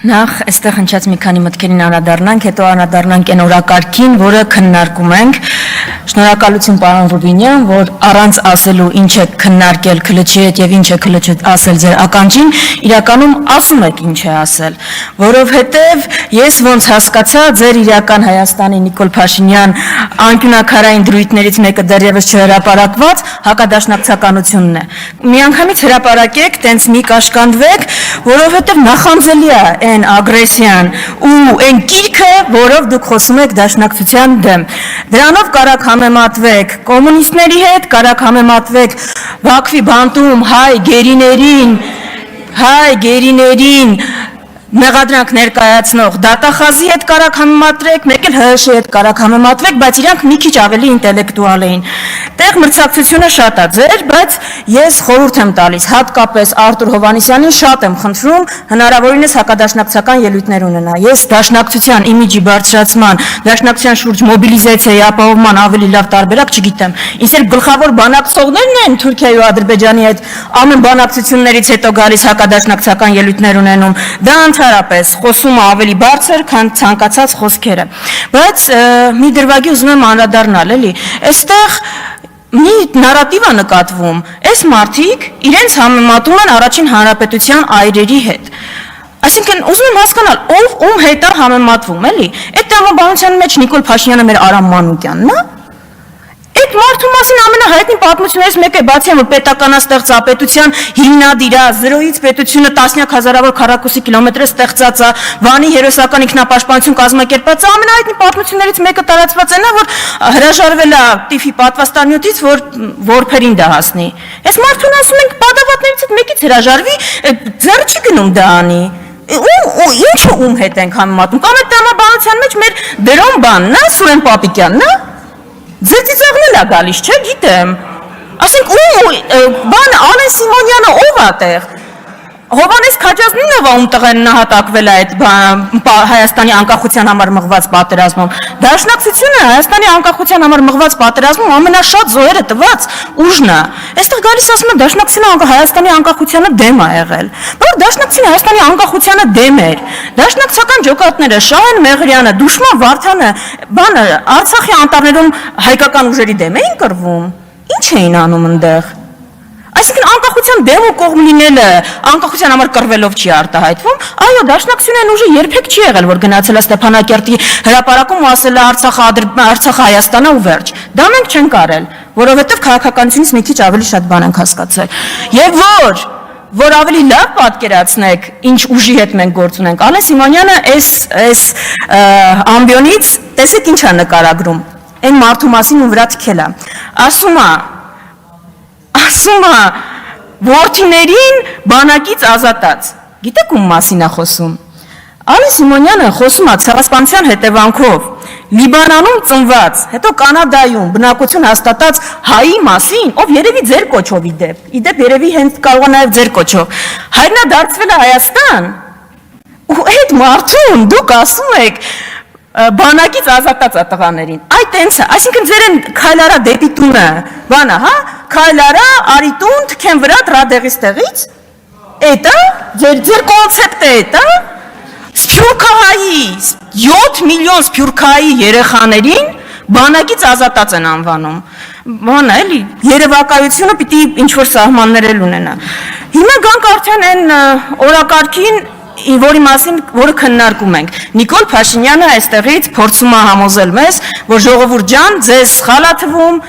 Նախ այստեղ հնչած մի քանի մտքերին անդրադառնանք, հետո անդրադառնանք այն օրակարգին, որը քննարկում ենք։ Շնորհակալություն պարոն Ռուբինյան, որ առանց ասելու ինչ է քննարկել քլչի հետ եւ ինչ է քլչը ասել ձեր ականջին, իրականում ասում եք ինչ է ասել, որովհետեւ ես ոնց հասկացա ձեր իրական Հայաստանի Նիկոլ Փաշինյան անկյունակարային դրույթներից մեկը դեռևս չհրապարակված հակադաշնակցականությունն է։ Միանգամից հրապարակեք, տենց մի կաշկանդվեք, որովհետեւ նախանձելի է այն ագրեսիան ու այն կիրքը, որով դուք խոսում եք դաշնակցության դեմ։ Դրանով կարաք համեմատվեք կոմունիստների հետ, կարաք համեմատվեք Բաքվի բանտում հայ գերիներին մեղադրանք ներկայացնող դատախազի հետ կարաք համեմատրեք, մեկ էլ ՀՀՇ-ի հետ կարաք համեմատվեք, բայց իրանք մի քիչ ավելի ինտելեկտուալ էին։ Տեղ մրցակցությունը շատ է ձեր, բայց ես խորհուրդ եմ տալիս, հատկապես Արտուր Հովհաննիսյանին շատ եմ խնդրում հնարավորինս հակադաշնակցական ելույթներ ունենա։ Ես դաշնակցության իմիջի բարձրացման, դաշնակցության շուրջ մոբիլիզացիայի ապահովման ավելի լավ տարբերակ չգիտեմ։ Ինձ էլ գլխավոր բանակցողներն են Թուրքիայի ու Ադրբեջանի հետ ամեն բանակցություններից հետո գալիս հակադաշնակցական ելույթներ ունենում։ Դա Հարապես խոսումը ավելի բարձր, քան ցանկացած խոսքերը։ Բայց մի դրվագի ուզում եմ անդրադառնալ, էլի։ Այստեղ մի նարատիվ է նկատվում։ Այս մարդիկ իրենց համեմատում են առաջին հանրապետության այրերի հետ։ Այսինքն ուզում եմ հասկանալ, ով ում հետ է համեմատվում, էլի։ Այդ տրամաբանության մեջ Նիկոլ Փաշինյանը մեր Արամ Մանուկյանն է։ Այդ մարդու մասին ամենահայտնի պատմություններից մեկը բացի որ պետականաստեղծապետության հիմնադիր է, զրոյից պետությունը տասնյակ հազարավոր քառակուսի կիլոմետր ստեղծած է, Վանի հերոսական ինքնապաշտպանություն կազմակերպած է, ամենահայտնի պատմություններից մեկը տարածված է նա, որ հրաժարվել է տիֆի պատվաստանյութից, որ որբերին դա հասնի։ Այս մարդուն ասում ենք պատավատներից հետ մեկից հրաժարվի, ձեռը չի գնում դա անի։ Ինչու ում հետ ենք համեմատում։ Կամ այդ տրամաբանության մեջ մեր դրոն բանն է, Սուրեն Պապիկյանն է։ Ձեր ծիծաղն է գալիս, չէ, գիտեմ։ Ասենք բան Ալեն Սիմոնյանը ով է տեղ։ Հովհաննես Քաջազնինն է ում տղեն նահատակվել է այդ Հայաստանի անկախության համար մղված պատերազմում։ Դաշնակցությունը Հայաստանի անկախության համար մղված պատերազմում ամենաշատ զոհերը տված ուժն է։ Այստեղ գալիս ասում են դաշնակցությունը Հայաստանի անկախությանը դեմ է եղել։ Բայց դաշնակցությունը Հայաստանի անկախությանը դեմ էր։ Դաշնակցական ջոկատները Շահեն Մեղրյանը, Դուշման Վարդանը, բանը Արցախի անտառներում հայկական ուժերի դեմ էին կռվում։ Ինչ էին անում այնտեղ։ Այսինքն անկախության դեմ ու կողմ լինելը անկախության համար կռվելով չի արտահայտվում, այո, դաշնակցության ուժը երբեք չի եղել, որ գնացել է Ստեփանակերտի հրապարակում ու ասել է Արցախը Հայաստանն է ու վերջ։ Դա մենք չենք արել, որովհետև քաղաքականությունից մի քիչ ավելի շատ բան ենք հասկացել։ Եվ որ ավելի լավ պատկերացնեք, ինչ ուժի հետ մենք գործ ունենք, Ալեն Սիմոնյանը այս ամբիոնից տեսեք ինչ է նկարագրում, այն մարդու մասին ում վրա թքել է, ասում է որդիներին բանակից ազատած։ Գիտեք ում մասին է խոսում։ Ալեն Սիմոնյանը խոսում է ցեղասպանության հետևանքով Լիբանանում ծնված, հետո Կանադայում բնակություն հաստատած հայի մասին, ով երևի ձեր կոչով իդեպ երևի հենց կարող է նաև ձեր կոչով։ Հայրն է դարձվել է Հայաստան։ Ու այդ մարդուն դուք ասում եք բանակից ազատած է տղաներին։ Այ տենց է, այսինքն ձեր են քայլարա դեպի տունը, բանա, հա, քայլարա, արի տուն, թքեն վրա դրադեղից տեղից։ Էդ է, ձեր կոնցեպտը էդ է։ Սփյուռքահայի 7 միլիոն սփյուռքահայի երեխաներին բանակից ազատած են անվանում։ Բանա էլի, երևակայությունը պիտի ինչ-որ սահմաններ էլ ունենա։ Հիմա գանք արդեն այն օրակարգին, որի մասին որը քննարկում ենք։ Նիկոլ Փաշինյանը այստեղից փորձում է համոզել մեզ, որ ժողովուրդ ջան, ձեզ սխալ է թվում,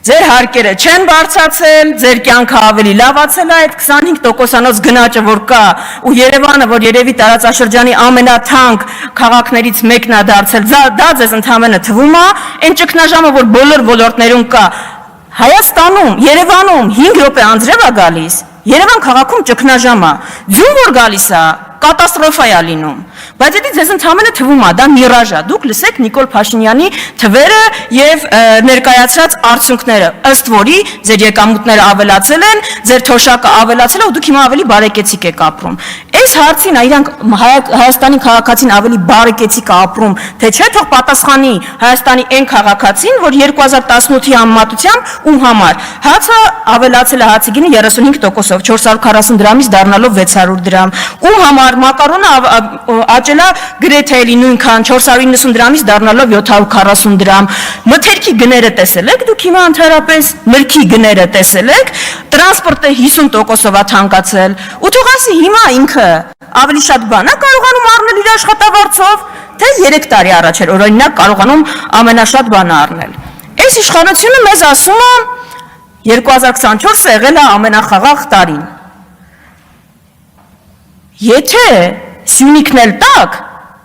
ձեր հարկերը չեն բարձրացել, ձեր կյանքը ավելի լավացել է, այդ 25%-անոց գնաճը որ կա, ու Երևանը, որ երևի տարածաշրջանի ամենաթանկ քաղաքներից մեկն է դարձել, դա ձեզ ընդհանրապես թվում է, այն ճգնաժամը, որ բոլոր ոլորտներում կա, Հայաստանում, Երևանում 5 րոպե անձրև է գալիս, Երևան քաղաքում ճգնաժամ է, ձյուն որ գալիս է, կատաստրոֆա է լինում, բայց դա ձեզ ընդհանրապես թվում է, դա միրաժ է, դուք լսեք Նիկոլ Փաշինյանի թվերը եւ ներկայացրած արդյունքները, ըստ որի ձեր եկամուտները ավելացել են, ձեր թոշակը ավելացել է ու դուք հիմա ավելի բարեկեցիկ եք ապրում։ Այս հարցին իրանք Հայաստանի քաղաքացին ավելի բարեկեցիկ է ապրում, թե չէ, թող պատասխանի Հայաստանի այն քաղաքացին, որ 2018-ի համեմատությամբ ում համար հացը ավելացել է հացի գինը 35%-ով 440 դրամից դառնալով 600 դրամ, ում համար համար մակարոնը աճելա գրեթե էլի նույնքան 490 դրամից դառնալով 740 դրամ։ Մթերքի գները տեսել եք, դուք հիմա ընդհանրապես մրգի գները տեսել եք, տրանսպորտը 50%-ով է թանկացել։ Ու թող ասի հիմա ինքը ավելի շատ բան է կարողանում առնել իր աշխատավարձով, թե 3 տարի առաջ էր օրինակ կարողանում ամենաշատ բանը առնել։ Այս իշխանությունը մեզ ասում է 2024-ը եղել է ամենախաղաղ տարին։ Եթե Սյունիքն էլ տակ,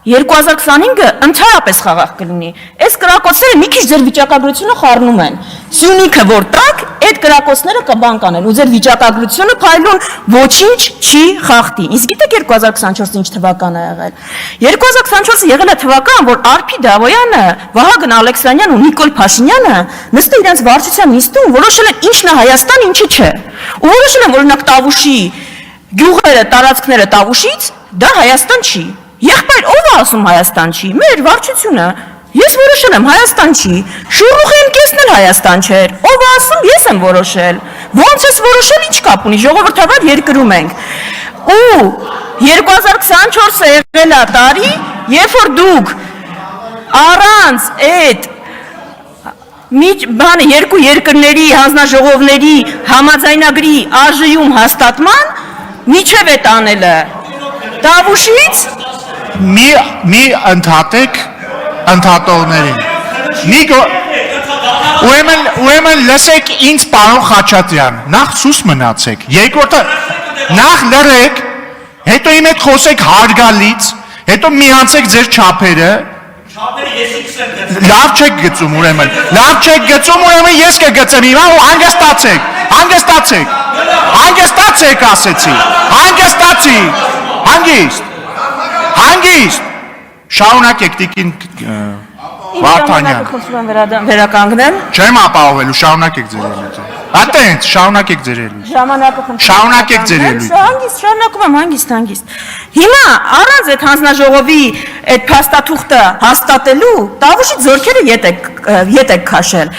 2025-ը ընդհանրապես խաղաղ կլինի։ Այս կրակոցները մի քիչ ձեր վիճակագրությունը խառնում են։ Սյունիքը որ տակ, այդ կրակոցները կբան կանեն, ու ձեր վիճակագրությունը փայլուն ոչինչ չի խախտի։ Իսկ գիտեք 2024-ը ինչ թվական է եղել։ 2024-ը եղել է թվական, որ Արփի Դավոյանը, Վահագն Ալեքսանյանն ու Նիկոլ Փաշինյանը նստել իրենց վարչության նիստում որոշել են ինչն է Հայաստան, ինչը չէ։ Ու որոշել են, օրինակ Տավուշի գյուղերը, տարածքները Տավուշից դա Հայաստան չի։ Եղբայր, ով է ասում Հայաստան չի։ Մեր վարչությունը։ Ես որոշել եմ Հայաստան չի։ Շուռուխի իմ կեսն էլ Հայաստան չէր։ Ով է ասում, ես եմ որոշել։ Ոնց ես որոշել, ինչ կապ ունի, ժողովրդավար երկրում ենք։ Ու 2024-ը եղել է տարի, երբ որ դուք առանց այդ բանը երկու երկրների հանձնաժողովների համաձայնագրի ԱԺ-ում հաստատման միջև է տանելը Տավուշից մի ընդհատեք ընդհատողներին ուրեմն լսեք ինձ պարոն Խաչատրյան նախ սուս մնացեք երկրորդը նախ լռեք հետո իմ հետ խոսեք հարգալից հետո միացեք ձեր չափերը լավ չեք գծում ուրեմն ես կգծեմ հիմա ու հանգստացեք ասեցի հանգիստ շարունակեք տիկին Վարդանյան վերականգնեմ չեմ ապահովելու շարունակեք ձեր ելույթը Ատենց շարունակեք ձեր ելույթը ժամանակը խնդրում շարունակեք ձեր ելույթը շարունակում եմ հանգիստ հիմա առանց այդ հանձնաժողովի այդ փաստաթուղթը հաստատելու Տավուշի ձեռքերը ետ եք քաշել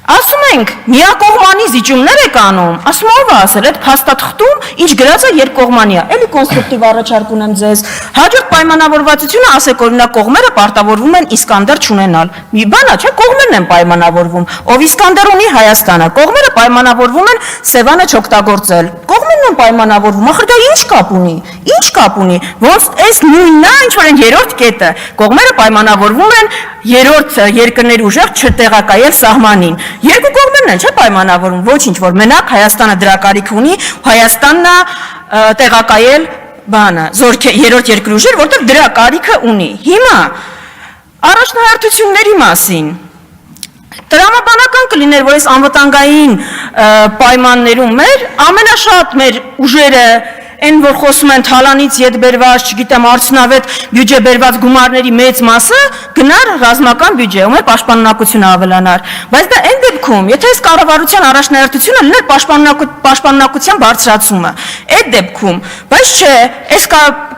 ասում ենք միակողմանի զիջումներ եք անում ասում ով է ասել այդ փաստաթղթում ինչ գրած է երկկողմանիա էլի կոնստրուկտիվ առաջարկ ունեմ ձեզ հաջորդ պայմանավորվածությունը ասեք օրինակ կողմերը պարտավորվում են Իսկանդեր չունենալ մի բան է չէ կողմերն են պայմանավորվում ով Իսկանդեր ունի Հայաստանը կողմերը պայմանավորվում են Սևանը չօգտագործել կողմերն են պայմանավորվում ախր դա ինչ կապ ունի ոնց այս նույնն է ինչ որ այն երրորդ կետը կողմերը պայմանավորվում են երրորդ երկրների ուժեղ չտեղակայել սահմանին երկու կողմերն են չէ պայմանավորվում ոչինչ որ մենակ Հայաստանը դրա կարիք ունի Հայաստանն է տեղակայել բանը երրորդ երկրի ուժեր որտեղ դրա կարիքը ունի հիմա առաջնահերթությունների մասին տրամաբանական կլիներ որ այս անվտանգային պայմաններում մեր ամենաշատ մեր ուժերը Այն որ խոսում են թալանից ետ բերված, չգիտեմ, արդյունավետ բյուջե բերված գումարների մեծ մասը գնար ռազմական բյուջե, ու մեր պաշտպանունակությունը ավելանար։ Բայց դա այն դեպքում, եթե այս կառավարության առաջնահերթությունը լիներ պաշտպանունակության բարձրացումը, այդ դեպքում, բայց չէ, այս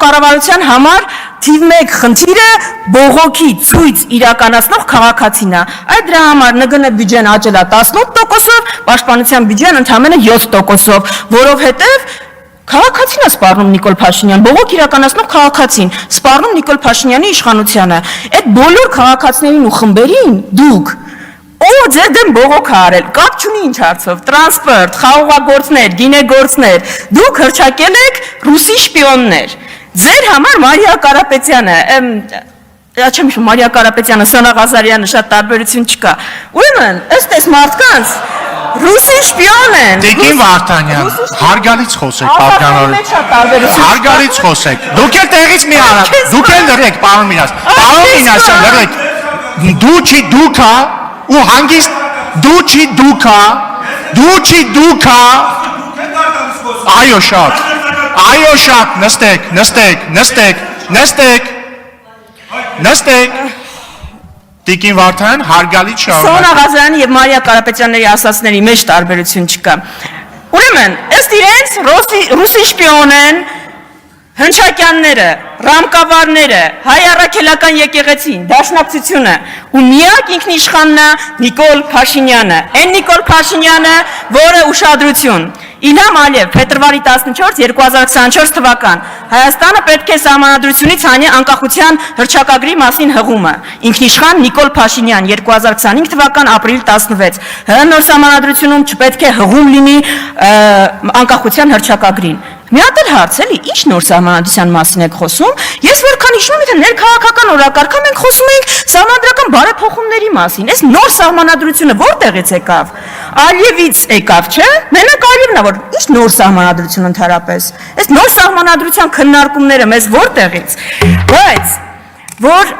կառավարության համար թիվ 1 խնդիրը բողոքի ցույց իրականացնող քաղաքացին է։ Այդ դրա համար ՆԳՆ բյուջեն աճել է 18%-ով, պաշտպանության բյուջեն ընդամենը 7%-ով, որովհետև Քաղաքացին է սպառնում Նիկոլ Փաշինյան, բողոք իրականացնող քաղաքացին, սպառնում Նիկոլ Փաշինյանի իշխանությանը։ Այդ բոլոր քաղաքացիներին ու խմբերին դուք ով ձեր դեմ բողոք արել, կապ չունի ինչ հարցով, տրանսպորտ, խաղողագործներ, գինեգործներ, դուք հրճակել եք ռուսի շպիոններ։ Ձեր համար Մարիա Կարապետյանը, չեմ հիշում Մարիա Կարապետյանը, Սոնա Ղազարյանը շատ տարբերություն չկա։ Ուրեմն, ըստ այս մարդկանց Ռուսի շպիոն են։ Տիկին Վարդանյան, հարգալից խոսեք, հարգալից խոսեք։ Դուք էլ տեղից մի արա, դուք էլ լռեք, պարոն Մինասյան, լռեք։ Դու չի դուքա ու հանգիստ դու չի դուքա։ Այո շատ, նստեք։ Տիկին Վարդանյան հարգալից շարունակ։ Սոնա Ղազարյանի եւ Մարիա Կարապետյանների ասածների մեջ տարբերություն չկա։ Ուրեմն, ըստ իրենց ռուսի շպիոն են հնչակյանները, ռամկավարները, հայ առաքելական եկեղեցին, դաշնակցությունը ու միակ ինքնիշխանն է Նիկոլ Փաշինյանը։ Այն Նիկոլ Փաշինյանը, որը ուշադրություն Իլհամ Ալիև, փետրվարի 14, 2024 թվական։ Հայաստանը պետք է Սահմանադրությունից հանի անկախության հռչակագրի մասին հղումը։ Ինքնիշխան Նիկոլ Փաշինյան, 2025 թվական ապրիլ 16։ Նոր Սահմանադրությունում չպետք է հղում լինի անկախության հռչակագրին։ Մի հատ էլ հարց էլի, ինչ նոր Սահմանադրության մասին եք խոսում։ Ես որքան հիշում եմ, թե ներքաղաքական օրակարգը մենք խոսում ենք սահմանադրական բարեփոխումների մասին։ Այս նոր Սահմանադրությունը որտեղից եկավ։ Ալիևից եկավ, չէ՞։ Մենակ Ալիևն է, որ ինչ նոր Սահմանադրություն ընդհանրապես։ Այս նոր Սահմանադրության քննարկումները մեզ որտեղից։ Բայց որ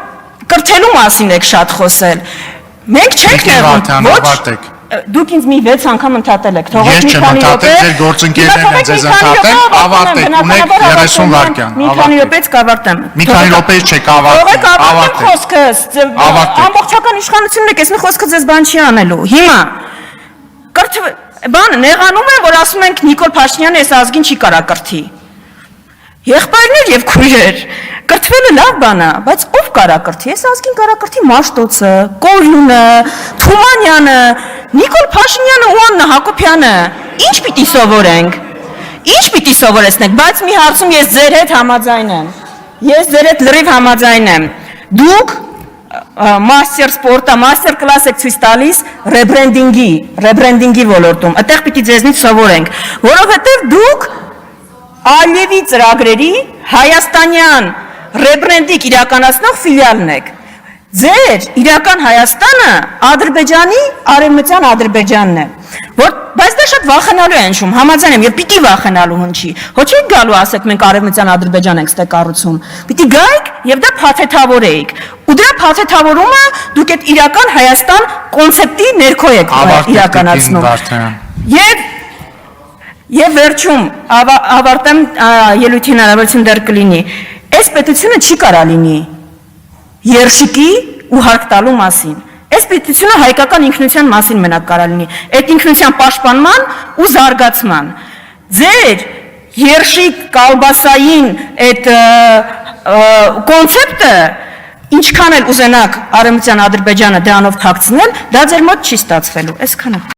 կրթելու մասին եք շատ խոսել։ Մենք չենք նեղում, ոչ Դուք ինձ մի 6 անգամ ընդհատել եք, թողեք մի քանի րոպե։ Ես չեմ ընդհատել, ձեր գործընկերներն են ձեզ ընդհատել, ավարտեք, ունեք 30 վայրկյան։ Մի քանի րոպեից կավարտեմ։ Մի քանի րոպեից չեք ավարտում, ավարտեք խոսքս։ Ամբողջական իշխանությունն եք, ես մի խոսքը ձեզ բան չի անելու։ Հիմա բանը նեղանում են, որ ասում ենք Նիկոլ Փաշինյանը այս ազգին չի կարա կրթի։ Եղբայրներ եւ քույրեր, կրթվելը լավ բան է, բայց ով կարա կրթի։ Այս ազգին կարա կրթի Մաշտոցը, Կորյունը, Թումանյանը, Նիկոլ Փաշինյանը ու Աննա Հակոբյանը։ Ինչ պիտի սովորենք։ Ինչ պիտի սովորեցնենք, բայց մի հարցում ես ձեր հետ համաձայն եմ։ Ես ձեր հետ լրիվ համաձայն եմ։ Դուք մաստեր սպորտա, մաստեր կլաս եք ցույց տալիս ռեբրենդինգի ոլորտում։ Այդտեղ պիտի ձեզնից սովորենք, որովհետև դուք Ալիևի ծրագրերի հայաստանյան ռեբրենդինգ իրականացնող ֆիլիալն եք։ Ձեր իրական Հայաստանը Ադրբեջանի արևմտյան Ադրբեջանն է։ Բայց դա շատ վախենալու է հնչում, համաձայն եմ, եւ պիտի վախենալու հնչի։ Հո չի գալու ասեք մենք արևմտյան Ադրբեջան ենք ստե կառուցում։ Պիտի գայիք եւ դա փաթեթավորեիք։ Ու դրա փաթեթավորումը դուք այդ իրական Հայաստան կոնցեպտի ներքո եք իրականացնում։ Եվ վերջում ավարտեմ ելույթի հնարավորություն դեռ կլինի։ Այս պետությունը չի կարա լինի երշիկի ու հարկ տալու մասին։ Այս պետությունը հայկական ինքնության մասին մենակ կարա լինի։ Այդ ինքնության պաշտպանման ու զարգացման։ Ձեր երշիկ կալբասային այդ կոնցեպտը ինչքան էլ ուզենաք արևմտյան Ադրբեջանը դրանով թաքցնել, դա ձեր մոտ չի ստացվելու։ Այսքանը։